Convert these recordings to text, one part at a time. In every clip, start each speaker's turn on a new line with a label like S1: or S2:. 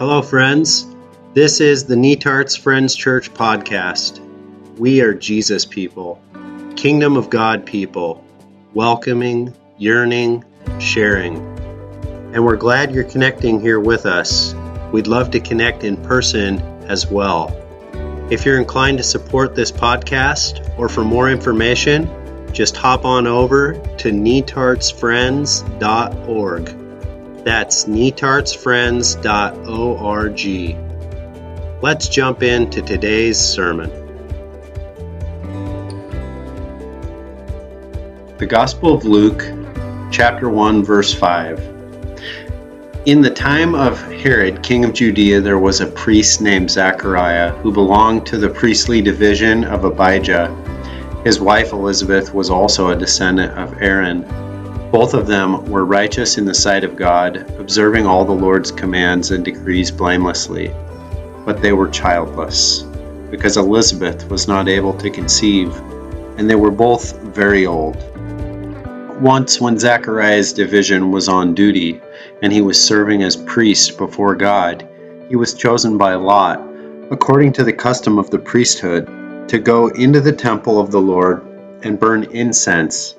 S1: Hello, friends. This is the Netarts Friends Church podcast. We are Jesus people, Kingdom of God people, welcoming, yearning, sharing. And we're glad you're connecting here with us. We'd love to connect in person as well. If you're inclined to support this podcast or for more information, just hop on over to netartsfriends.org. That's netartsfriends.org. Let's jump into today's sermon. The Gospel of Luke, chapter 1, verse 5. In the time of Herod, king of Judea, there was a priest named Zechariah who belonged to the priestly division of Abijah. His wife Elizabeth was also a descendant of Aaron. Both of them were righteous in the sight of God, observing all the Lord's commands and decrees blamelessly. But they were childless, because Elizabeth was not able to conceive, and they were both very old. Once, when Zechariah's division was on duty, and he was serving as priest before God, he was chosen by lot, according to the custom of the priesthood, to go into the temple of the Lord and burn incense.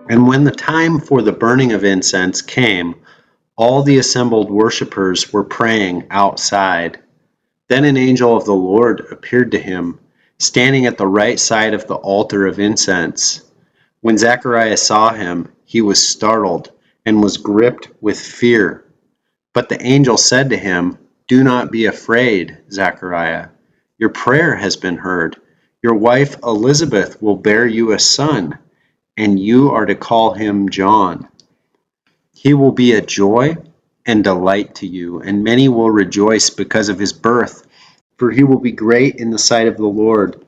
S1: And when the time for the burning of incense came, all the assembled worshippers were praying outside. Then an angel of the Lord appeared to him, standing at the right side of the altar of incense. When Zechariah saw him, he was startled and was gripped with fear. But the angel said to him, "Do not be afraid, Zechariah. Your prayer has been heard. Your wife Elizabeth will bear you a son, and you are to call him John. He will be a joy and delight to you, and many will rejoice because of his birth, for he will be great in the sight of the Lord.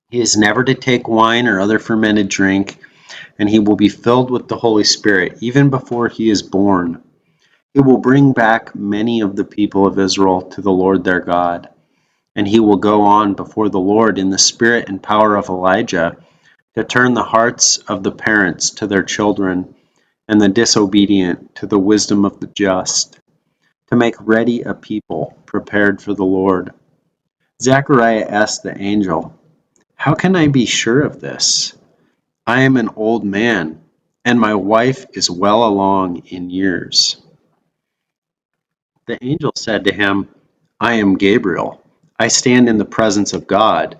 S1: He is never to take wine or other fermented drink, and he will be filled with the Holy Spirit even before he is born. He will bring back many of the people of Israel to the Lord their God, and he will go on before the Lord in the spirit and power of Elijah, to turn the hearts of the parents to their children, and the disobedient to the wisdom of the just, to make ready a people prepared for the Lord." Zechariah asked the angel, "How can I be sure of this? I am an old man, and my wife is well along in years." The angel said to him, "I am Gabriel. I stand in the presence of God,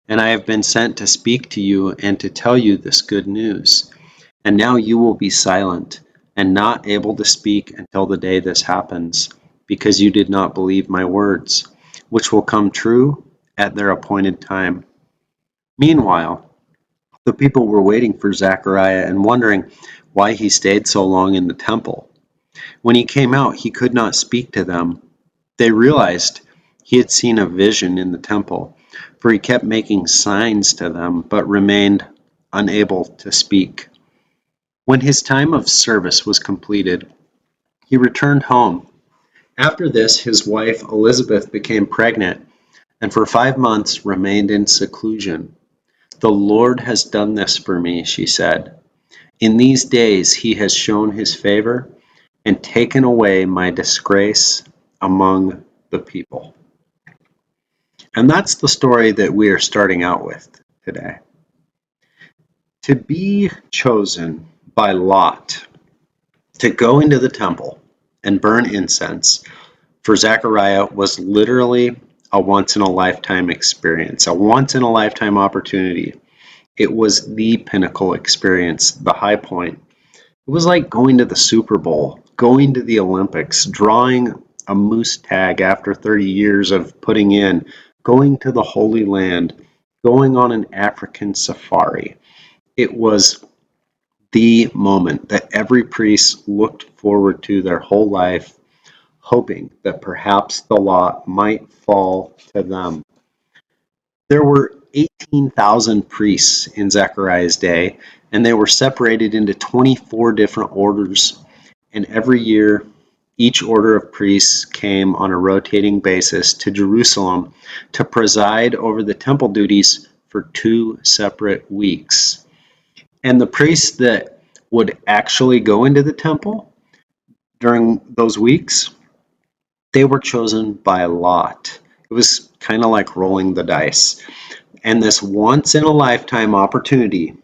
S1: and I have been sent to speak to you and to tell you this good news. And now you will be silent and not able to speak until the day this happens, because you did not believe my words, which will come true at their appointed time." Meanwhile, the people were waiting for Zechariah and wondering why he stayed so long in the temple. When he came out, he could not speak to them. They realized he had seen a vision in the temple, for he kept making signs to them, but remained unable to speak. When his time of service was completed, he returned home. After this, his wife Elizabeth became pregnant, and for 5 months remained in seclusion. "The Lord has done this for me," she said. "In these days he has shown his favor and taken away my disgrace among the people." And that's the story that we are starting out with today. To be chosen by lot to go into the temple and burn incense for Zechariah was literally a once-in-a-lifetime experience, a once-in-a-lifetime opportunity. It was the pinnacle experience, the high point. It was like going to the Super Bowl, going to the Olympics, drawing a moose tag after 30 years of putting in, going to the Holy Land, going on an African safari. It was the moment that every priest looked forward to their whole life, hoping that perhaps the lot might fall to them. There were 18,000 priests in Zechariah's day, and they were separated into 24 different orders. And every year, each order of priests came on a rotating basis to Jerusalem to preside over the temple duties for 2 separate weeks. And the priests that would actually go into the temple during those weeks, They were chosen by lot. It was kind of like rolling the dice. And this once in a lifetime opportunity,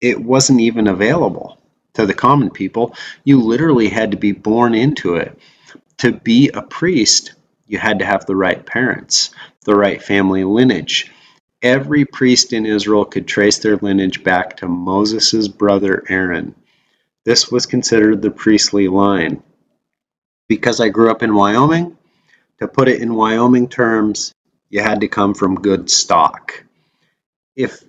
S1: it wasn't even available to the common people. You literally had to be born into it. To be a priest, you had to have the right parents, the right family lineage. Every priest in Israel could trace their lineage back to Moses' brother Aaron. This was considered the priestly line. Because I grew up in Wyoming, to put it in Wyoming terms, you had to come from good stock. If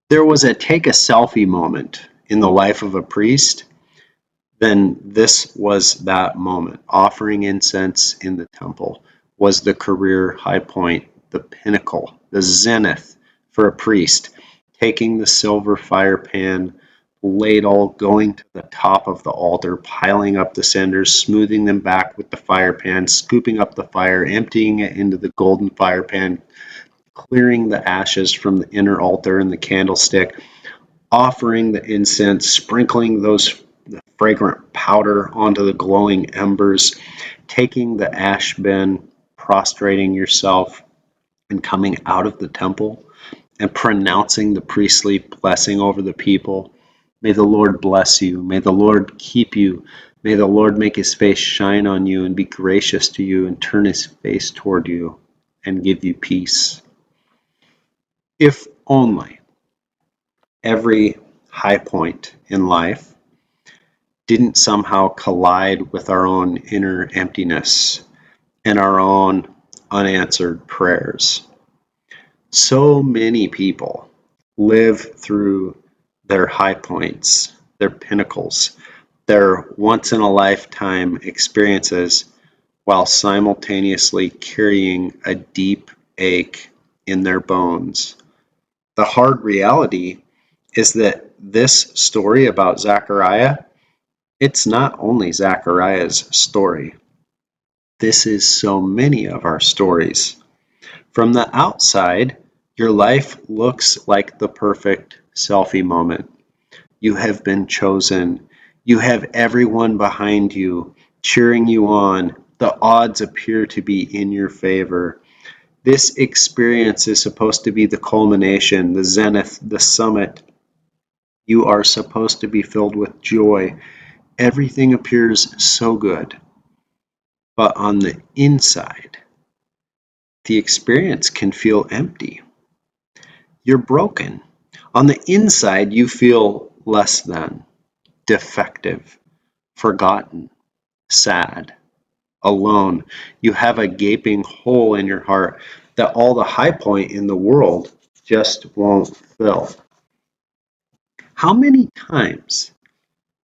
S1: there was a take a selfie moment in the life of a priest, then this was that moment. Offering incense in the temple was the career high point, the pinnacle, the zenith for a priest. Taking the silver fire pan, ladle, going to the top of the altar, piling up the cinders, smoothing them back with the fire pan, scooping up the fire, emptying it into the golden fire pan, clearing the ashes from the inner altar and the candlestick, offering the incense, sprinkling the fragrant powder onto the glowing embers, taking the ash bin, prostrating yourself, and coming out of the temple and pronouncing the priestly blessing over the people. May the Lord bless you. May the Lord keep you. May the Lord make his face shine on you and be gracious to you and turn his face toward you and give you peace. If only every high point in life didn't somehow collide with our own inner emptiness and our own unanswered prayers. So many people live through their high points, their pinnacles, their once in a lifetime experiences while simultaneously carrying a deep ache in their bones. The hard reality is that this story about Zechariah, it's not only Zechariah's story. This is so many of our stories. From the outside, your life looks like the perfect selfie moment. You have been chosen. You have everyone behind you, cheering you on. The odds appear to be in your favor. This experience is supposed to be the culmination, the zenith, the summit. You are supposed to be filled with joy. Everything appears so good. But on the inside, the experience can feel empty. You're broken. On the inside, you feel less than, defective, forgotten, sad, alone. You have a gaping hole in your heart that all the high point in the world just won't fill. How many times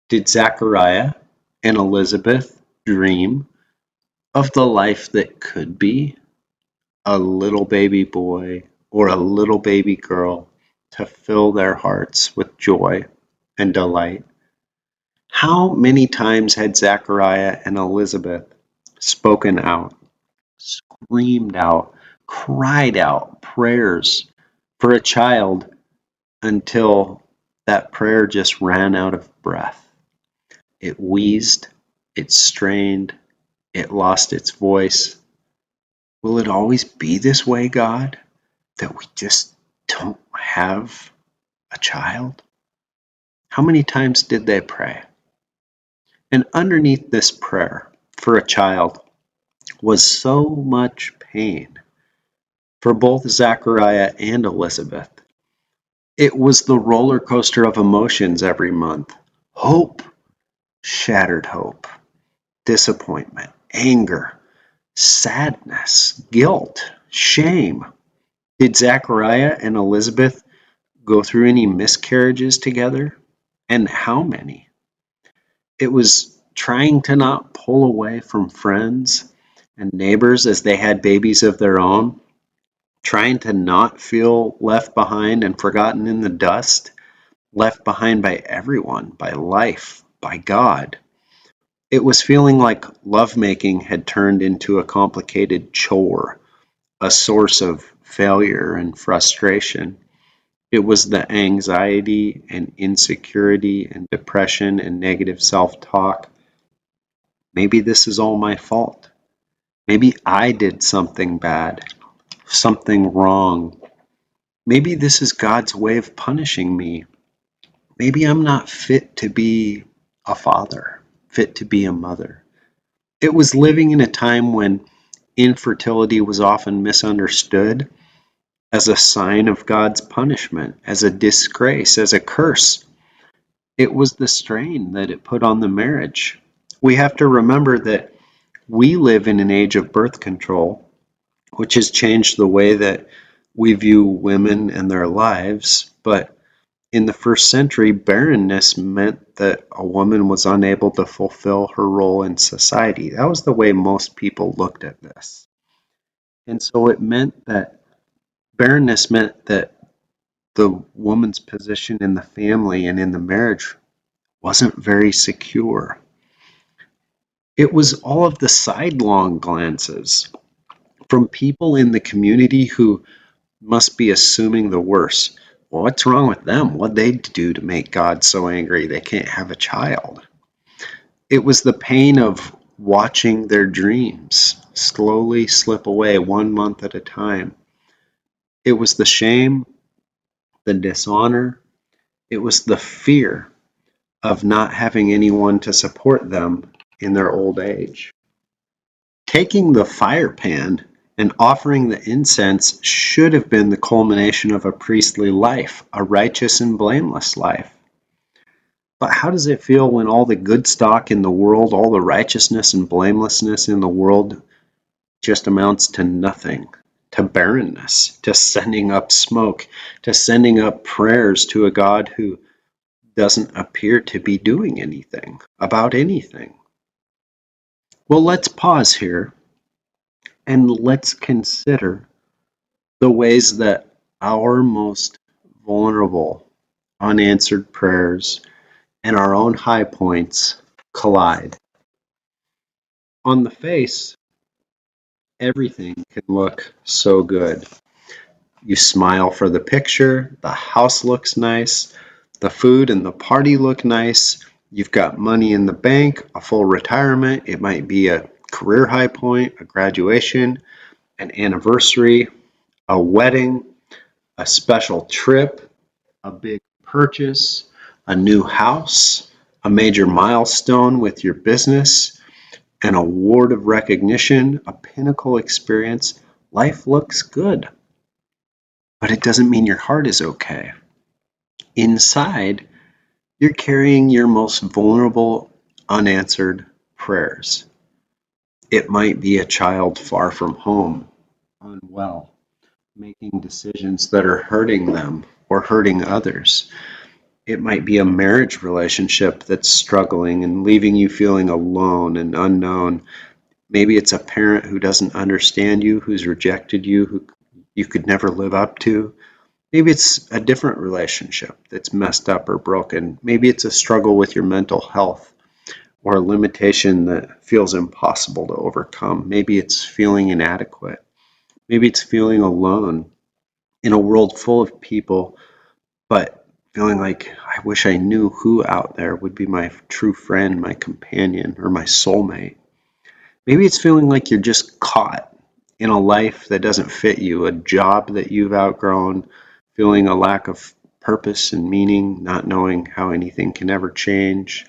S1: did Zechariah and Elizabeth dream of the life that could be? A little baby boy or a little baby girl to fill their hearts with joy and delight. How many times had Zechariah and Elizabeth spoken out, screamed out, cried out prayers for a child until that prayer just ran out of breath? It wheezed, it strained, it lost its voice. Will it always be this way, God? That we just don't have a child? How many times did they pray? And underneath this prayer for a child was so much pain for both Zechariah and Elizabeth. It was the roller coaster of emotions every month. Hope, shattered hope, disappointment, anger, sadness, guilt, shame. Did Zechariah and Elizabeth go through any miscarriages together? And how many? It was trying to not pull away from friends and neighbors as they had babies of their own, trying to not feel left behind and forgotten in the dust, left behind by everyone, by life, by God. It was feeling like lovemaking had turned into a complicated chore, a source of failure and frustration. It was the anxiety and insecurity and depression and negative self-talk. Maybe this is all my fault. Maybe I did something bad, something wrong. Maybe this is God's way of punishing me. Maybe I'm not fit to be a father, fit to be a mother. It was living in a time when infertility was often misunderstood as a sign of God's punishment, as a disgrace, as a curse. It was the strain that it put on the marriage. We have to remember that we live in an age of birth control, which has changed the way that we view women and their lives. But in the first century, barrenness meant that a woman was unable to fulfill her role in society. That was the way most people looked at this. And so it meant that barrenness meant that the woman's position in the family and in the marriage wasn't very secure. It was all of the sidelong glances from people in the community who must be assuming the worst. Well, what's wrong with them? What'd they do to make God so angry they can't have a child? It was the pain of watching their dreams slowly slip away 1 month at a time. It was the shame, the dishonor, it was the fear of not having anyone to support them in their old age. Taking the fire pan and offering the incense should have been the culmination of a priestly life, a righteous and blameless life. But how does it feel when all the good stock in the world, all the righteousness and blamelessness in the world just amounts to nothing, to barrenness, to sending up smoke, to sending up prayers to a God who doesn't appear to be doing anything about anything? Well, let's pause here and let's consider the ways that our most vulnerable, unanswered prayers and our own high points collide. On the face, everything can look so good. You smile for the picture, the house looks nice, the food and the party look nice, you've got money in the bank, a full retirement, it might be a career high point, a graduation, an anniversary, a wedding, a special trip, a big purchase, a new house, a major milestone with your business, an award of recognition, a pinnacle experience. Life looks good, but it doesn't mean your heart is okay. Inside, you're carrying your most vulnerable, unanswered prayers. It might be a child far from home, unwell, making decisions that are hurting them or hurting others. It might be a marriage relationship that's struggling and leaving you feeling alone and unknown. Maybe it's a parent who doesn't understand you, who's rejected you, who you could never live up to. Maybe it's a different relationship that's messed up or broken. Maybe it's a struggle with your mental health or a limitation that feels impossible to overcome. Maybe it's feeling inadequate. Maybe it's feeling alone in a world full of people, but feeling like I wish I knew who out there would be my true friend, my companion, or my soulmate. Maybe it's feeling like you're just caught in a life that doesn't fit you, a job that you've outgrown, feeling a lack of purpose and meaning, not knowing how anything can ever change.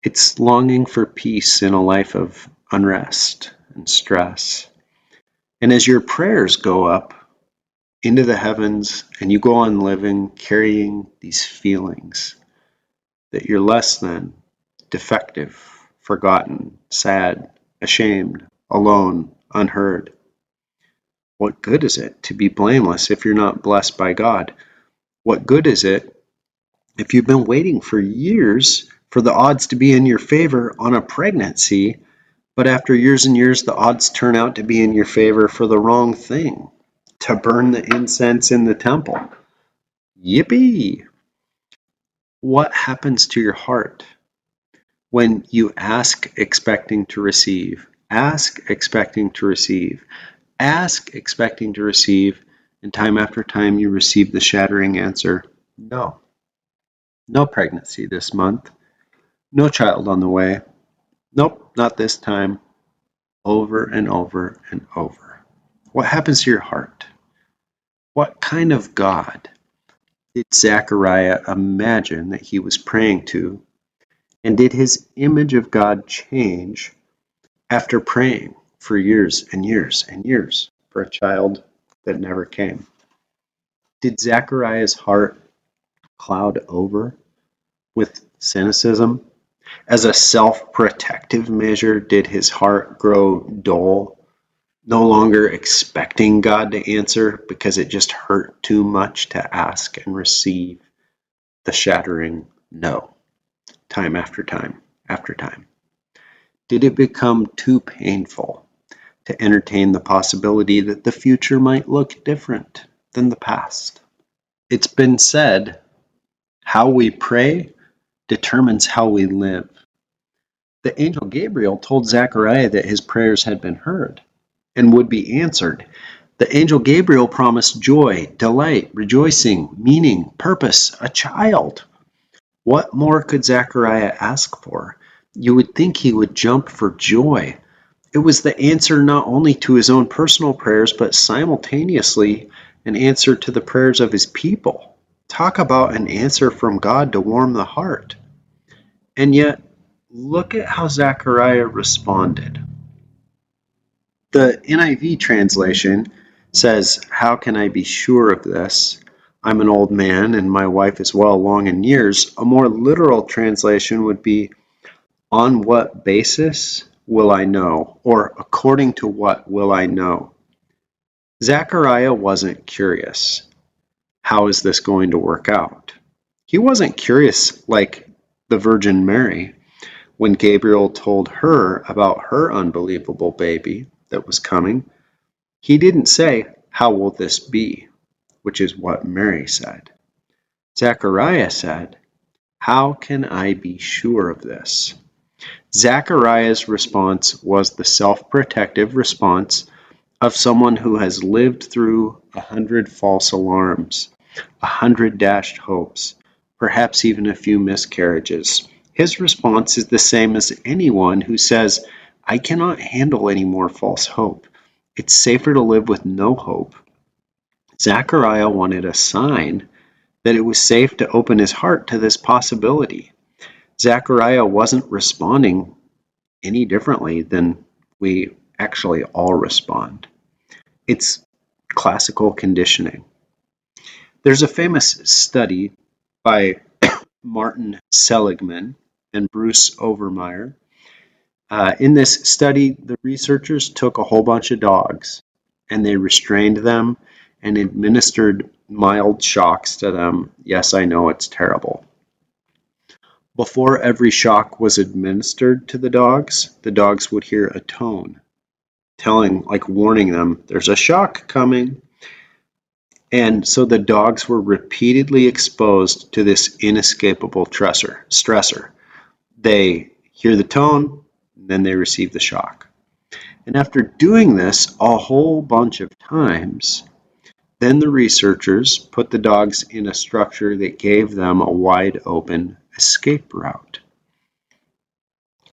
S1: It's longing for peace in a life of unrest and stress. And as your prayers go up into the heavens and you go on living carrying these feelings that you're less than, defective, forgotten, sad, ashamed, alone, unheard. What good is it to be blameless if you're not blessed by God? What good is it if you've been waiting for years for the odds to be in your favor on a pregnancy, but after years and years, the odds turn out to be in your favor for the wrong thing, to burn the incense in the temple? Yippee! What happens to your heart when you ask expecting to receive? Ask expecting to receive. Ask expecting to receive, and time after time you receive the shattering answer, no. No pregnancy this month. No child on the way. Nope, not this time. over and over and over. What happens to your heart? What kind of God did Zechariah imagine that he was praying to? And did his image of God change after praying for years and years and years for a child that never came? Did Zechariah's heart cloud over with cynicism? As a self-protective measure, did his heart grow dull, no longer expecting God to answer because it just hurt too much to ask and receive the shattering no, time after time after time? Did it become too painful to entertain the possibility that the future might look different than the past? It's been said, how we pray determines how we live. The angel Gabriel told Zechariah that his prayers had been heard and would be answered. The angel Gabriel promised joy, delight, rejoicing, meaning, purpose, a child. What more could Zechariah ask for? You would think he would jump for joy. It was the answer not only to his own personal prayers, but simultaneously an answer to the prayers of his people. Talk about an answer from God to warm the heart. And yet, look at how Zechariah responded. The NIV translation says, "How can I be sure of this? I'm an old man and my wife is well along in years." A more literal translation would be, "On what basis will I know?" Or, "According to what will I know?" Zechariah wasn't curious. How is this going to work out? He wasn't curious like the Virgin Mary when Gabriel told her about her unbelievable baby that was coming. He didn't say, "How will this be?" which is what Mary said. Zechariah said, "How can I be sure of this?" Zechariah's response was the self-protective response of someone who has lived through 100 false alarms, 100 dashed hopes, perhaps even a few miscarriages. His response is the same as anyone who says, "I cannot handle any more false hope. It's safer to live with no hope." Zechariah wanted a sign that it was safe to open his heart to this possibility. Zechariah wasn't responding any differently than we actually all respond. It's classical conditioning. There's a famous study by Martin Seligman and Bruce Overmyer. In this study, the researchers took a whole bunch of dogs and they restrained them and administered mild shocks to them. Yes, I know it's terrible. Before every shock was administered to the dogs would hear a tone warning them, "There's a shock coming." And so the dogs were repeatedly exposed to this inescapable stressor. They hear the tone, then they receive the shock. And after doing this a whole bunch of times, then the researchers put the dogs in a structure that gave them a wide open escape route.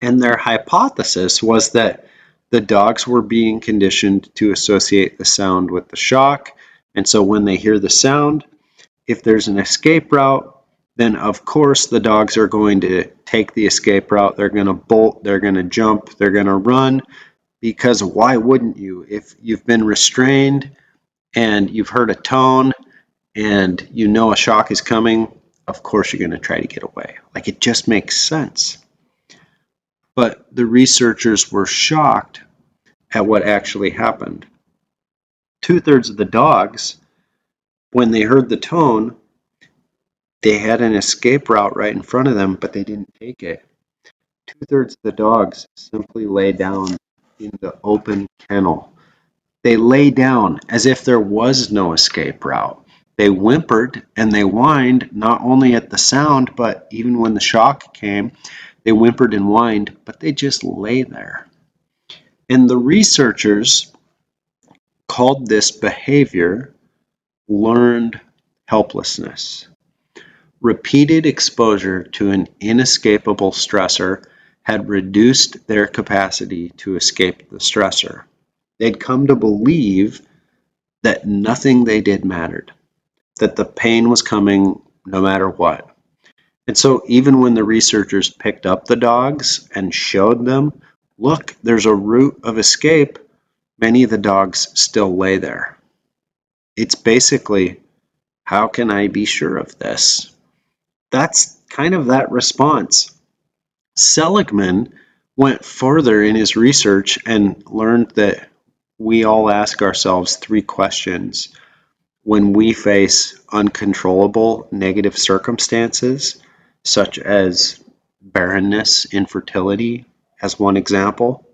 S1: And their hypothesis was that the dogs were being conditioned to associate the sound with the shock. And so when they hear the sound, if there's an escape route, then of course the dogs are going to take the escape route. They're going to bolt, they're going to jump, they're going to run, because why wouldn't you? If you've been restrained and you've heard a tone and you know a shock is coming, of course you're going to try to get away. Like, it just makes sense. But the researchers were shocked at what actually happened. 2/3 of the dogs, when they heard the tone, they had an escape route right in front of them, but they didn't take it. 2/3 of the dogs simply lay down in the open kennel. They lay down as if there was no escape route. They whimpered and they whined, not only at the sound, but even when the shock came, they whimpered and whined, but they just lay there. And the researchers called this behavior learned helplessness. Repeated exposure to an inescapable stressor had reduced their capacity to escape the stressor. They'd come to believe that nothing they did mattered, that the pain was coming no matter what. And so even when the researchers picked up the dogs and showed them, look, there's a route of escape, many of the dogs still lay there. It's basically, how can I be sure of this? That's kind of that response. Seligman went further in his research and learned that we all ask ourselves three questions when we face uncontrollable negative circumstances, such as barrenness, infertility, as one example.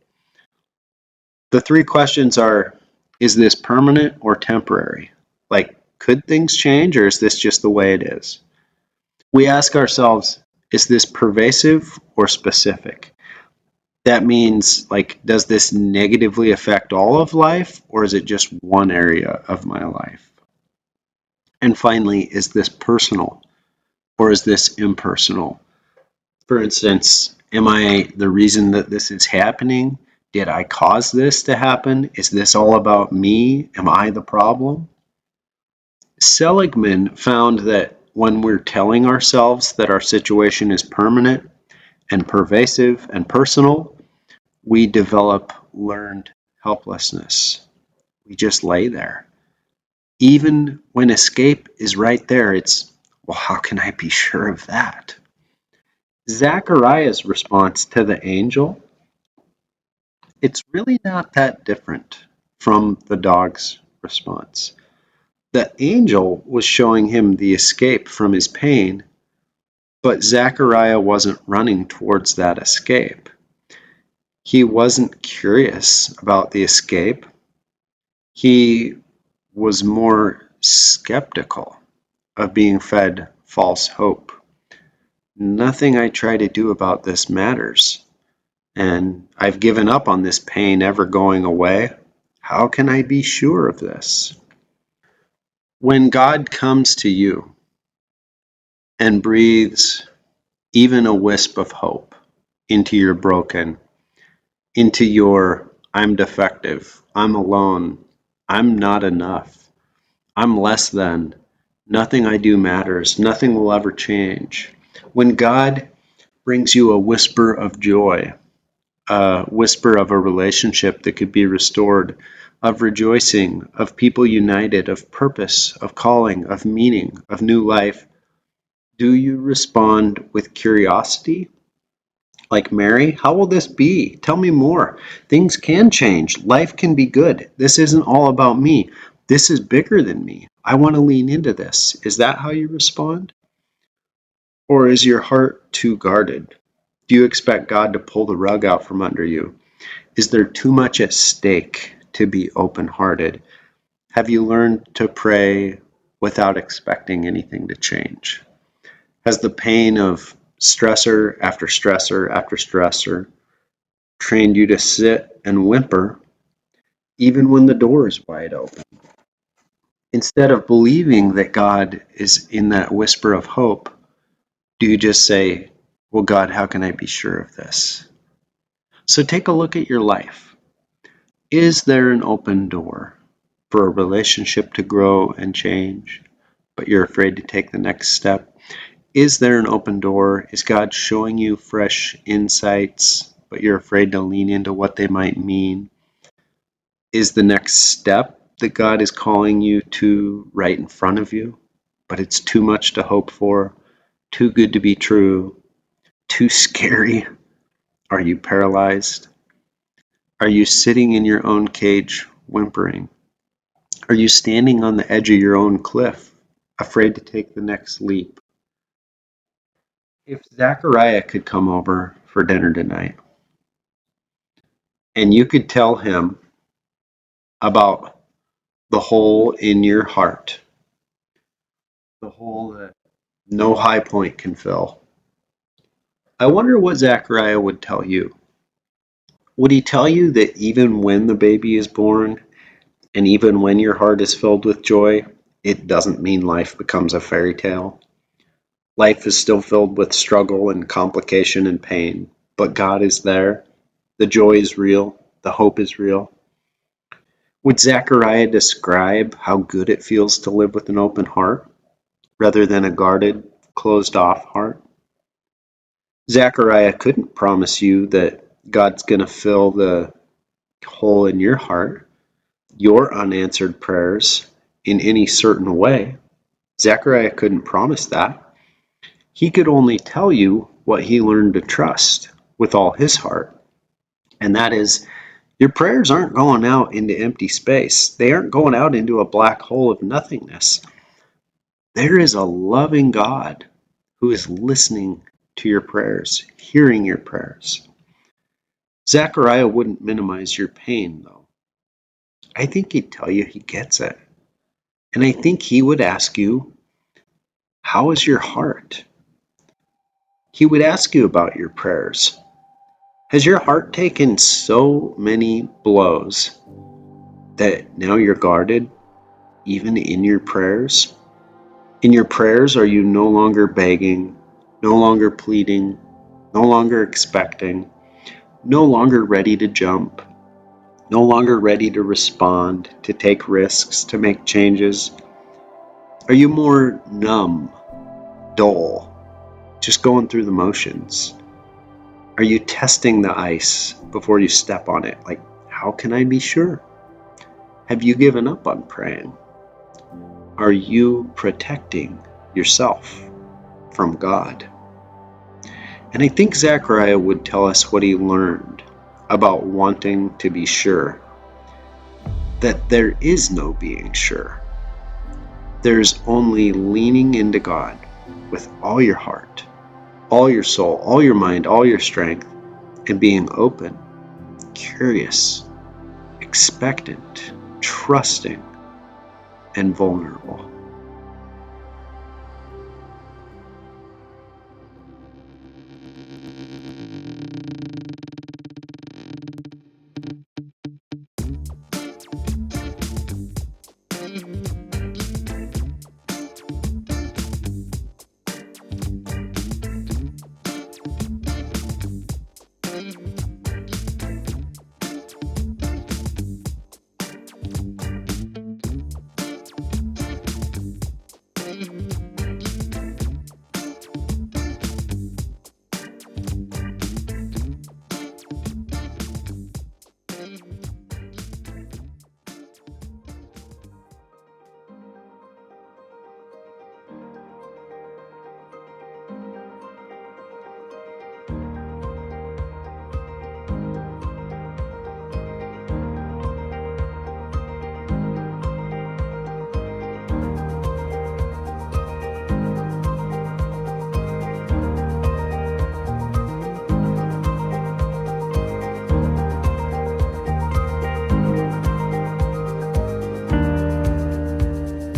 S1: The three questions are, is this permanent or temporary? Like, could things change, or is this just the way it is? We ask ourselves, is this pervasive or specific? That means, like, does this negatively affect all of life, or is it just one area of my life? And finally, is this personal, or is this impersonal? For instance, am I the reason that this is happening? Did I cause this to happen? Is this all about me? Am I the problem? Seligman found that when we're telling ourselves that our situation is permanent and pervasive and personal, we develop learned helplessness. We just lay there. Even when escape is right there, it's, well, how can I be sure of that? Zechariah's response to the angel, it's really not that different from the dog's response. The angel was showing him the escape from his pain, but Zechariah wasn't running towards that escape. He wasn't curious about the escape. He was more skeptical of being fed false hope. Nothing I try to do about this matters, and I've given up on this pain ever going away. How can I be sure of this? When God comes to you and breathes even a wisp of hope into your broken, into your I'm defective, I'm alone, I'm not enough, I'm less than, nothing I do matters, nothing will ever change. When God brings you a whisper of joy, a whisper of a relationship that could be restored, of rejoicing, of people united, of purpose, of calling, of meaning, of new life, do you respond with curiosity? Like Mary, how will this be? Tell me more. Things can change. Life can be good. This isn't all about me. This is bigger than me. I want to lean into this. Is that how you respond? Or is your heart too guarded? Do you expect God to pull the rug out from under you? Is there too much at stake to be open-hearted? Have you learned to pray without expecting anything to change? Has the pain of stressor after stressor after stressor trained you to sit and whimper even when the door is wide open? Instead of believing that God is in that whisper of hope, do you just say, well, God, how can I be sure of this? So take a look at your life. Is there an open door for a relationship to grow and change, but you're afraid to take the next step? Is there an open door? Is God showing you fresh insights, but you're afraid to lean into what they might mean? Is the next step that God is calling you to right in front of you, but it's too much to hope for, too good to be true, too scary? Are you paralyzed? Are you sitting in your own cage whimpering? Are you standing on the edge of your own cliff, afraid to take the next leap? If Zechariah could come over for dinner tonight, and you could tell him about the hole in your heart, the hole that no high point can fill, I wonder what Zechariah would tell you. Would he tell you that even when the baby is born, and even when your heart is filled with joy, it doesn't mean life becomes a fairy tale? Life is still filled with struggle and complication and pain. but God is there. The joy is real. The hope is real. Would Zechariah describe how good it feels to live with an open heart rather than a guarded, closed-off heart? Zechariah couldn't promise you that God's going to fill the hole in your heart, your unanswered prayers, in any certain way. Zechariah couldn't promise that. He could only tell you what he learned to trust with all his heart. And that is, your prayers aren't going out into empty space. They aren't going out into a black hole of nothingness. There is a loving God who is listening to your prayers, hearing your prayers. Zechariah wouldn't minimize your pain, though. I think he'd tell you he gets it. And I think he would ask you, how is your heart? He would ask you about your prayers. Has your heart taken so many blows that now you're guarded, even in your prayers? In your prayers, are you no longer begging, no longer pleading, no longer expecting, no longer ready to jump, no longer ready to respond, to take risks, to make changes? Are you more numb, dull, just going through the motions? Are you testing the ice before you step on it? Like, how can I be sure? Have you given up on praying? Are you protecting yourself from God? And I think Zechariah would tell us what he learned about wanting to be sure. That there is no being sure. There's only leaning into God with all your heart, all your soul, all your mind, all your strength, and being open, curious, expectant, trusting, and vulnerable.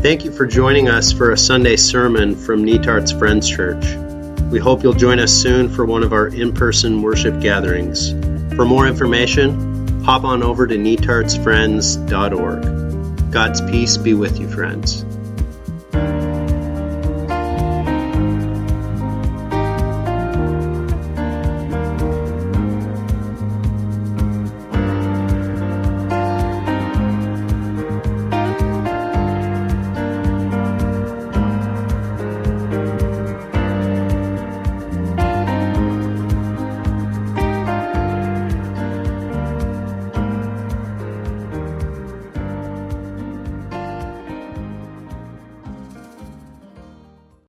S1: Thank you for joining us for a Sunday sermon from Netart's Friends Church. We hope you'll join us soon for one of our in-person worship gatherings. For more information, hop on over to netartsfriends.org. God's peace be with you, friends.